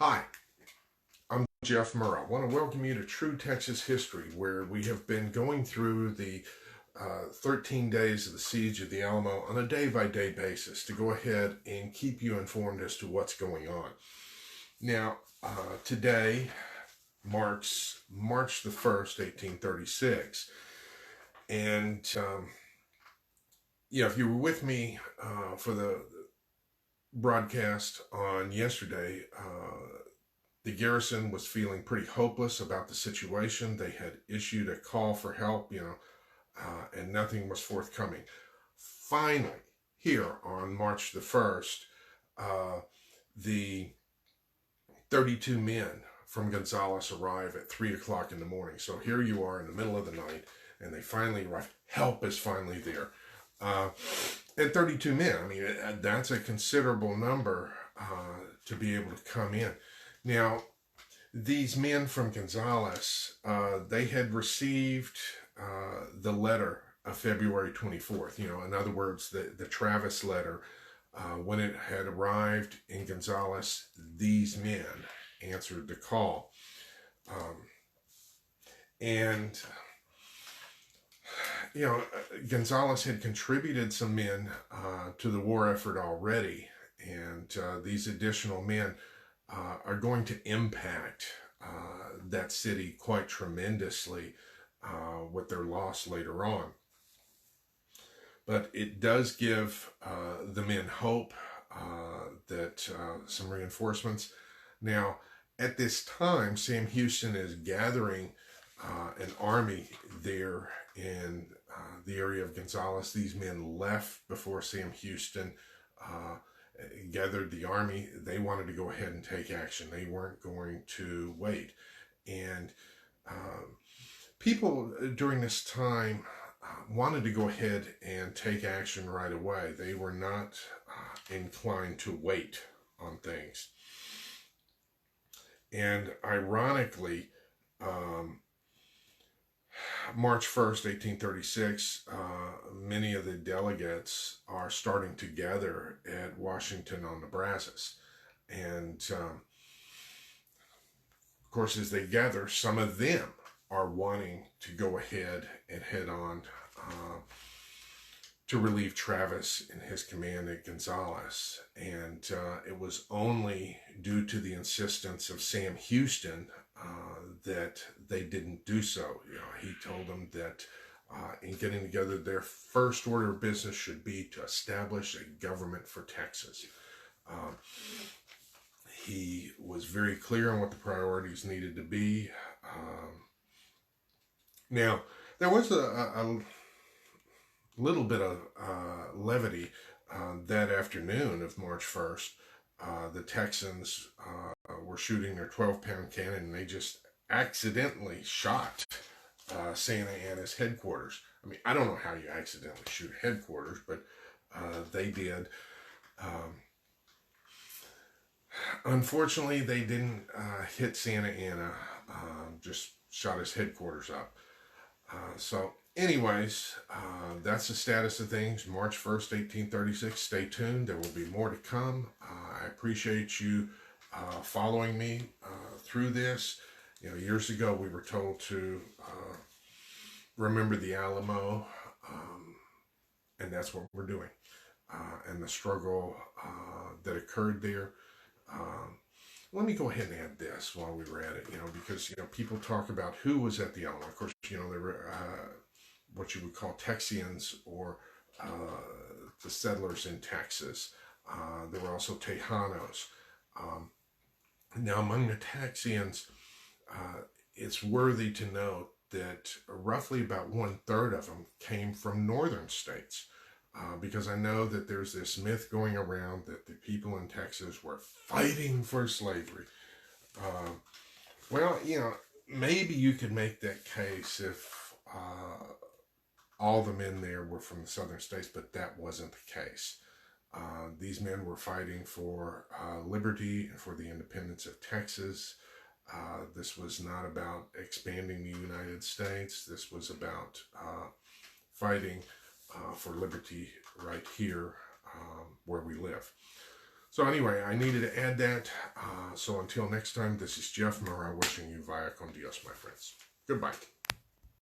Hi, I'm Jeff Murrah. I want to welcome you to True Texas History, where we have been going through the 13 days of the siege of the Alamo on a day-by-day basis to go ahead and keep you informed as to what's going on. Now, today marks March the 1st, 1836. And, if you were with me for the broadcast on yesterday, the garrison was feeling pretty hopeless about the situation. They had issued a call for help, and nothing was forthcoming. Finally, here on March the 1st, the 32 men from Gonzales arrive at 3 o'clock in the morning. So here you are in the middle of the night, and they finally arrive. Help is finally there. And 32 men, that's a considerable number to be able to come in. Now, these men from Gonzales, they had received the letter of February 24th. In other words, the Travis letter, when it had arrived in Gonzales, these men answered the call. Gonzales had contributed some men to the war effort already, and these additional men are going to impact that city quite tremendously with their loss later on. But it does give the men hope that some reinforcements. Now, at this time, Sam Houston is gathering an army there in the area of Gonzales. These men left before Sam Houston gathered the army. They wanted to go ahead and take action. They weren't going to wait. And people during this time wanted to go ahead and take action right away. They were not inclined to wait on things. And ironically, March 1st, 1836, many of the delegates are starting to gather at Washington on the Brazos. And, of course, as they gather, some of them are wanting to go ahead and head on to relieve Travis in his command at Gonzales. And it was only due to the insistence of Sam Houston that they didn't do so. He told them that in getting together, their first order of business should be to establish a government for Texas. He was very clear on what the priorities needed to be. Now, there was a little bit of levity that afternoon of March 1st. The Texans were shooting their 12-pound cannon, and they just accidentally shot Santa Anna's headquarters. I don't know how you accidentally shoot headquarters, but they did. Unfortunately, they didn't hit Santa Anna, just shot his headquarters up. So anyways, that's the status of things. March 1st, 1836. Stay tuned. There will be more to come. I appreciate you following me through this. Years ago we were told to remember the Alamo, and that's what we're doing. And the struggle that occurred there. Let me go ahead and add this while we were at it, because, people talk about who was at the Alamo. Of course, there were what you would call Texians, or the settlers in Texas. There were also Tejanos. Now, among the Texians, it's worthy to note that roughly about 1/3 of them came from northern states. Because I know that there's this myth going around that the people in Texas were fighting for slavery. Maybe you could make that case if all the men there were from the southern states, but that wasn't the case. These men were fighting for liberty and for the independence of Texas. This was not about expanding the United States. This was about fighting for liberty right here where we live. So anyway, I needed to add that. So until next time, this is Jeff Murrah wishing you via con Dios, my friends. Goodbye.